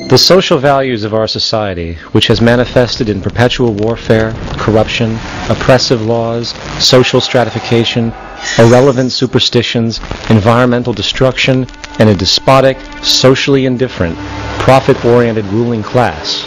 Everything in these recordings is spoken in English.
The social values of our society, which has manifested in perpetual warfare, corruption, oppressive laws, social stratification, irrelevant superstitions, environmental destruction, and a despotic, socially indifferent, profit-oriented ruling class,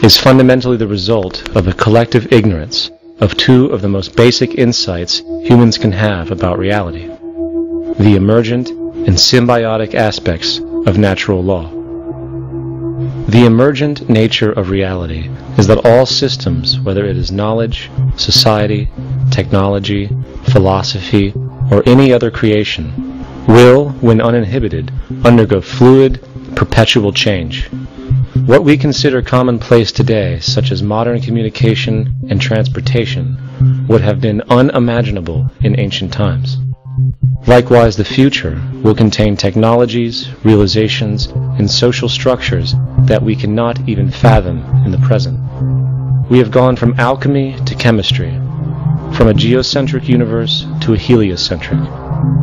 is fundamentally the result of a collective ignorance of two of the most basic insights humans can have about reality: the emergent and symbiotic aspects of natural law. The emergent nature of reality is that all systems, whether it is knowledge, society, technology, philosophy, or any other creation, will, when uninhibited, undergo fluid, perpetual change. What we consider commonplace today, such as modern communication and transportation, would have been unimaginable in ancient times. Likewise, the future will contain technologies, realizations, and social structures that we cannot even fathom in the present. We have gone from alchemy to chemistry, from a geocentric universe to a heliocentric,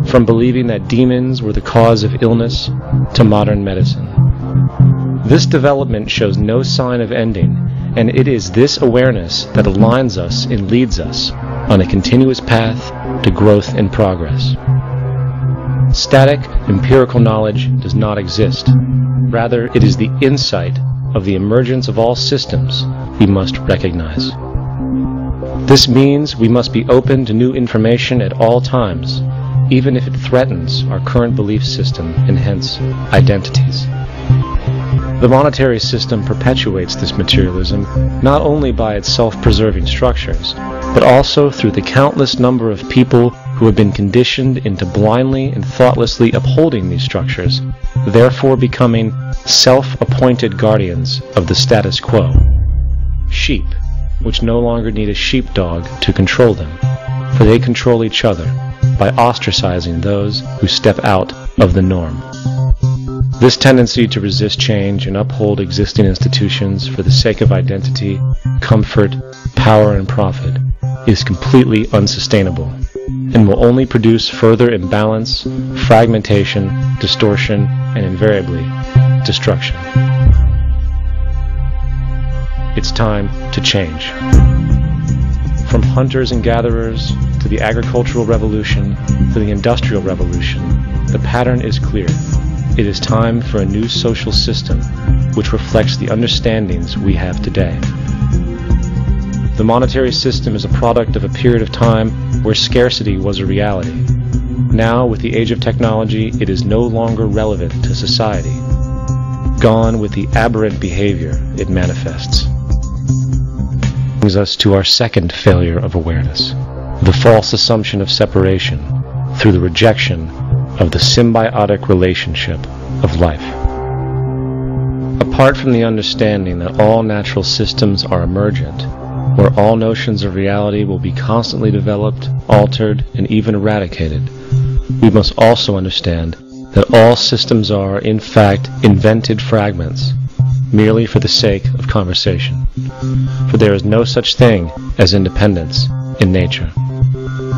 from believing that demons were the cause of illness to modern medicine. This development shows no sign of ending, and it is this awareness that aligns us and leads us on a continuous path to growth and progress. Static, empirical knowledge does not exist. Rather, it is the insight of the emergence of all systems we must recognize. This means we must be open to new information at all times, even if it threatens our current belief system and hence identities. The monetary system perpetuates this materialism not only by its self-preserving structures, but also through the countless number of people who have been conditioned into blindly and thoughtlessly upholding these structures, therefore becoming self-appointed guardians of the status quo. Sheep, which no longer need a sheepdog to control them, for they control each other by ostracizing those who step out of the norm. This tendency to resist change and uphold existing institutions for the sake of identity, comfort, power, and profit is completely unsustainable and will only produce further imbalance, fragmentation, distortion, and invariably, destruction. It's time to change. From hunters and gatherers to the agricultural revolution to the industrial revolution, the pattern is clear. It is time for a new social system which reflects the understandings we have today. The monetary system is a product of a period of time where scarcity was a reality. Now, with the age of technology, it is no longer relevant to society. Gone with the aberrant behavior it manifests. Brings us to our second failure of awareness, the false assumption of separation through the rejection of the symbiotic relationship of life. Apart from the understanding that all natural systems are emergent, where all notions of reality will be constantly developed, altered, and even eradicated, we must also understand that all systems are, in fact, invented fragments, merely for the sake of conversation. For there is no such thing as independence in nature.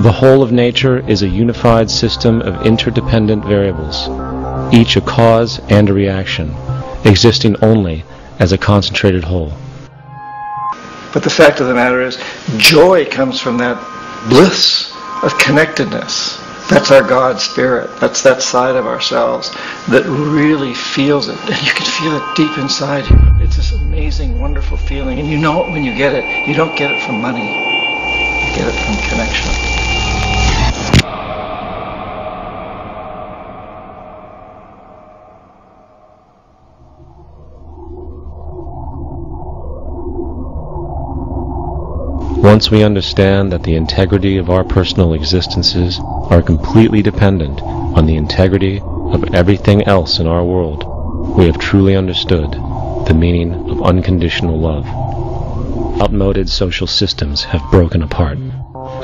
The whole of nature is a unified system of interdependent variables, each a cause and a reaction, existing only as a concentrated whole. But the fact of the matter is, joy comes from that bliss of connectedness. That's our God spirit. That's that side of ourselves that really feels it. And you can feel it deep inside you. It's this amazing, wonderful feeling. And you know it when you get it. You don't get it from money. You get it from connection. Once we understand that the integrity of our personal existences are completely dependent on the integrity of everything else in our world, we have truly understood the meaning of unconditional love. Outmoded social systems have broken apart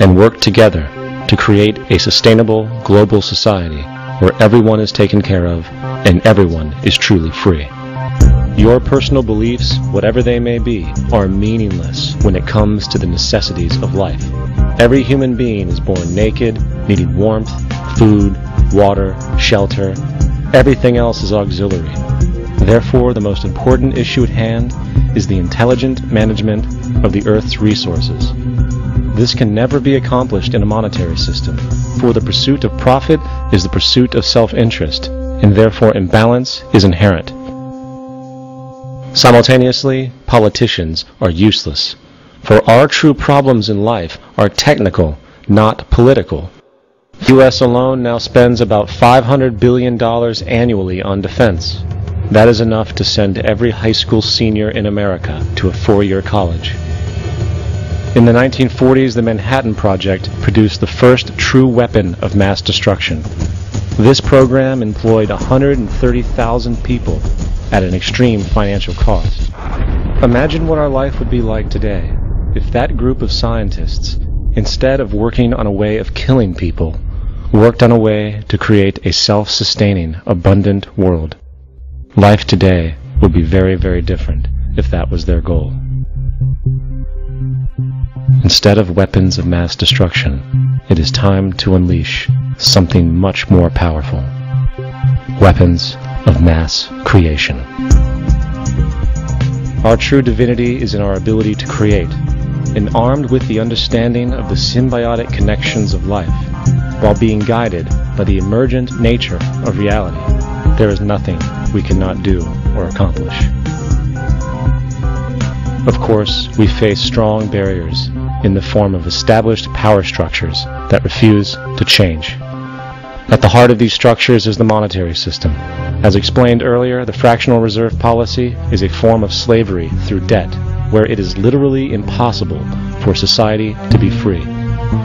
and worked together to create a sustainable global society where everyone is taken care of and everyone is truly free. Your personal beliefs, whatever they may be, are meaningless when it comes to the necessities of life. Every human being is born naked, needing warmth, food, water, shelter. Everything else is auxiliary. Therefore, the most important issue at hand is the intelligent management of the Earth's resources. This can never be accomplished in a monetary system, for the pursuit of profit is the pursuit of self-interest, and therefore imbalance is inherent. Simultaneously, politicians are useless, for our true problems in life are technical, not political. The U.S. alone now spends about $500 billion annually on defense. That is enough to send every high school senior in America to a four-year college. In the 1940s, the Manhattan Project produced the first true weapon of mass destruction. This program employed 130,000 people at an extreme financial cost. Imagine what our life would be like today if that group of scientists, instead of working on a way of killing people, worked on a way to create a self-sustaining, abundant world. Life today would be very, very different if that was their goal. Instead of weapons of mass destruction, it is time to unleash something much more powerful. Weapons of mass creation. Our true divinity is in our ability to create, and armed with the understanding of the symbiotic connections of life, while being guided by the emergent nature of reality, there is nothing we cannot do or accomplish. Of course, we face strong barriers in the form of established power structures that refuse to change. At the heart of these structures is the monetary system. As explained earlier, the fractional reserve policy is a form of slavery through debt, where it is literally impossible for society to be free.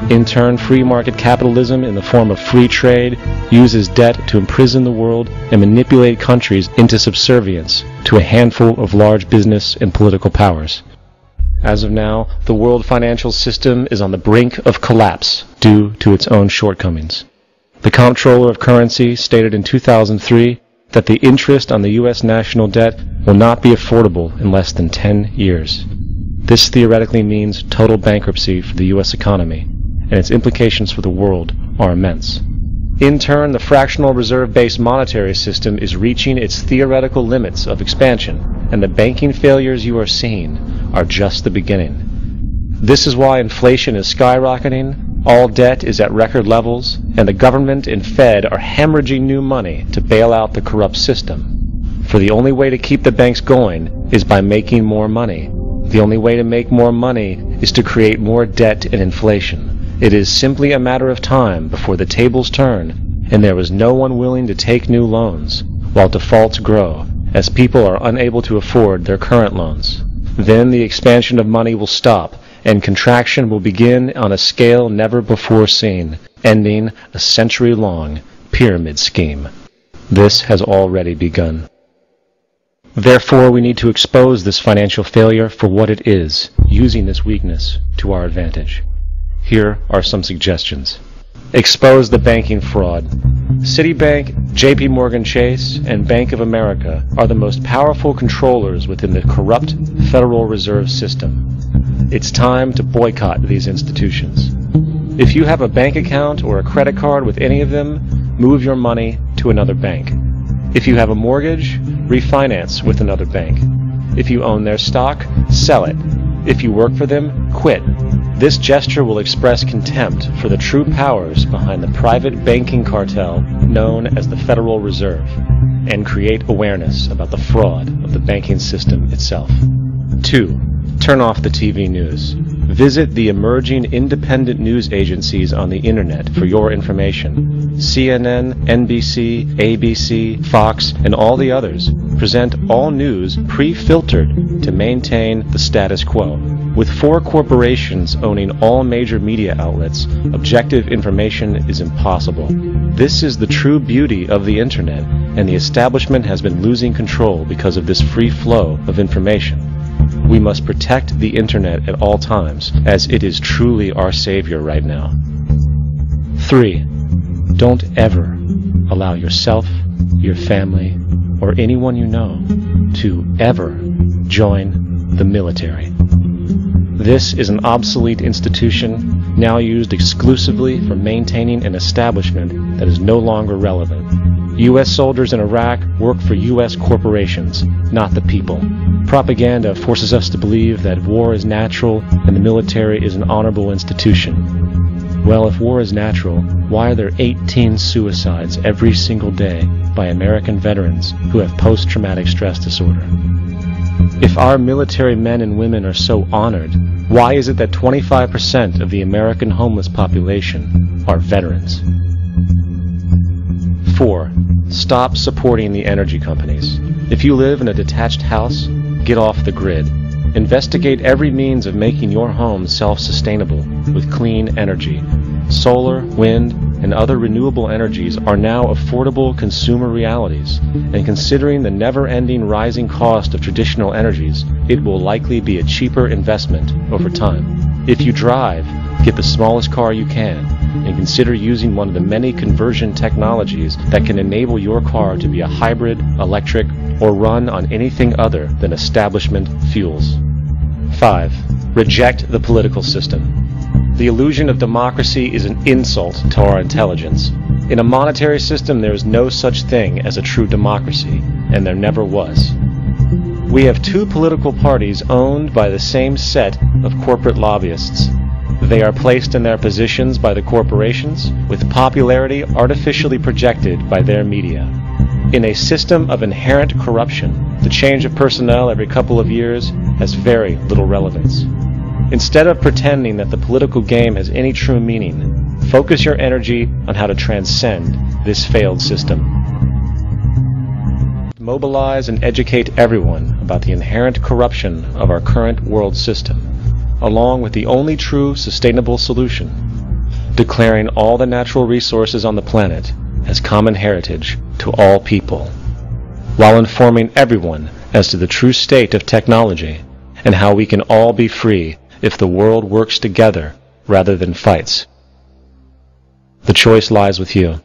In turn, free market capitalism in the form of free trade uses debt to imprison the world and manipulate countries into subservience to a handful of large business and political powers. As of now, the world financial system is on the brink of collapse due to its own shortcomings. The Comptroller of Currency stated in 2003 that the interest on the U.S. national debt will not be affordable in less than 10 years. This theoretically means total bankruptcy for the U.S. economy, and its implications for the world are immense. In turn, the fractional reserve-based monetary system is reaching its theoretical limits of expansion, and the banking failures you are seeing are just the beginning. This is why inflation is skyrocketing, all debt is at record levels, and the government and Fed are hemorrhaging new money to bail out the corrupt system. For the only way to keep the banks going is by making more money. The only way to make more money is to create more debt and inflation. It is simply a matter of time before the tables turn, and there is no one willing to take new loans, while defaults grow, as people are unable to afford their current loans. Then the expansion of money will stop, and contraction will begin on a scale never before seen, ending a century-long pyramid scheme. This has already begun. Therefore, we need to expose this financial failure for what it is, using this weakness to our advantage. Here are some suggestions. Expose the banking fraud. Citibank, JP Morgan Chase, and Bank of America are the most powerful controllers within the corrupt Federal Reserve System. It's time to boycott these institutions. If you have a bank account or a credit card with any of them, move your money to another bank. If you have a mortgage, refinance with another bank. If you own their stock, sell it. If you work for them, quit. This gesture will express contempt for the true powers behind the private banking cartel known as the Federal Reserve, and create awareness about the fraud of the banking system itself. 2. Turn off the TV news. Visit the emerging independent news agencies on the internet for your information. CNN, NBC, ABC, Fox, and all the others present all news pre-filtered to maintain the status quo. With 4 corporations owning all major media outlets, objective information is impossible. This is the true beauty of the internet, and the establishment has been losing control because of this free flow of information. We must protect the internet at all times, as it is truly our savior right now. 3. Don't ever allow yourself, your family, or anyone you know to ever join the military. This is an obsolete institution now used exclusively for maintaining an establishment that is no longer relevant. U.S. soldiers in Iraq work for U.S. corporations, not the people. Propaganda forces us to believe that war is natural and the military is an honorable institution. Well, if war is natural, why are there 18 suicides every single day by American veterans who have post-traumatic stress disorder? If our military men and women are so honored, why is it that 25% of the American homeless population are veterans? 4. Stop supporting the energy companies. If you live in a detached house, get off the grid. Investigate every means of making your home self-sustainable with clean energy. Solar, wind, and other renewable energies are now affordable consumer realities, and considering the never-ending rising cost of traditional energies, it will likely be a cheaper investment over time. If you drive, get the smallest car you can, and consider using one of the many conversion technologies that can enable your car to be a hybrid, electric, or run on anything other than establishment fuels. 5. Reject the political system. The illusion of democracy is an insult to our intelligence. In a monetary system, there is no such thing as a true democracy, and there never was. We have two political parties owned by the same set of corporate lobbyists. They are placed in their positions by the corporations, with popularity artificially projected by their media. In a system of inherent corruption, the change of personnel every couple of years has very little relevance. Instead of pretending that the political game has any true meaning, focus your energy on how to transcend this failed system. Mobilize and educate everyone about the inherent corruption of our current world system, along with the only true sustainable solution, declaring all the natural resources on the planet as common heritage to all people, while informing everyone as to the true state of technology and how we can all be free if the world works together rather than fights. The choice lies with you.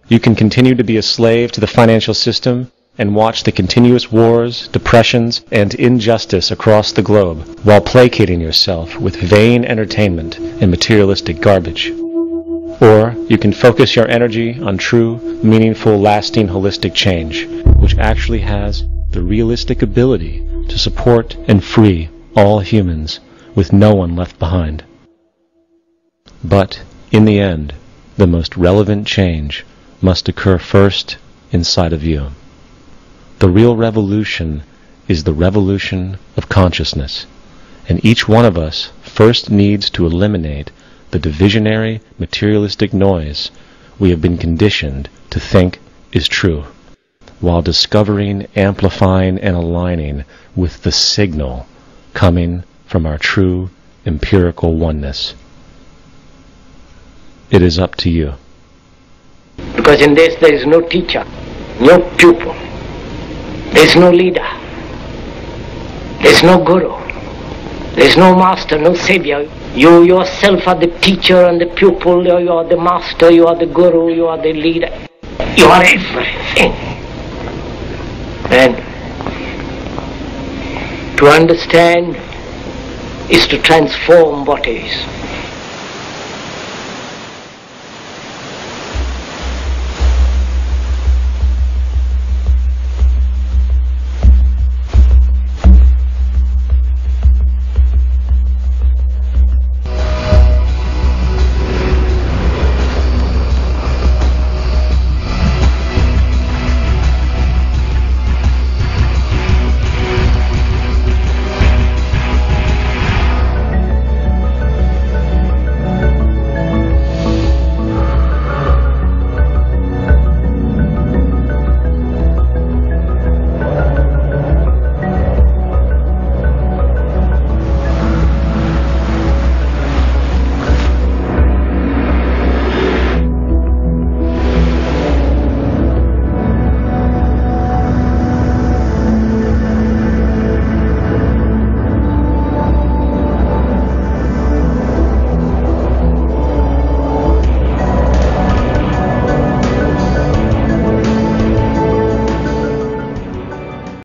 You can continue to be a slave to the financial system and watch the continuous wars, depressions, and injustice across the globe while placating yourself with vain entertainment and materialistic garbage. Or you can focus your energy on true, meaningful, lasting, holistic change, which actually has the realistic ability to support and free all humans with no one left behind. But, in the end, the most relevant change must occur first inside of you. The real revolution is the revolution of consciousness, and each one of us first needs to eliminate the divisionary, materialistic noise we have been conditioned to think is true, while discovering, amplifying, and aligning with the signal coming from our true empirical oneness. It is up to you. Because in this there is no teacher, no pupil, there is no leader, there is no guru, there is no master, no savior. You yourself are the teacher and the pupil, you are the master, you are the guru, you are the leader. You are everything. And to understand is to transform what is.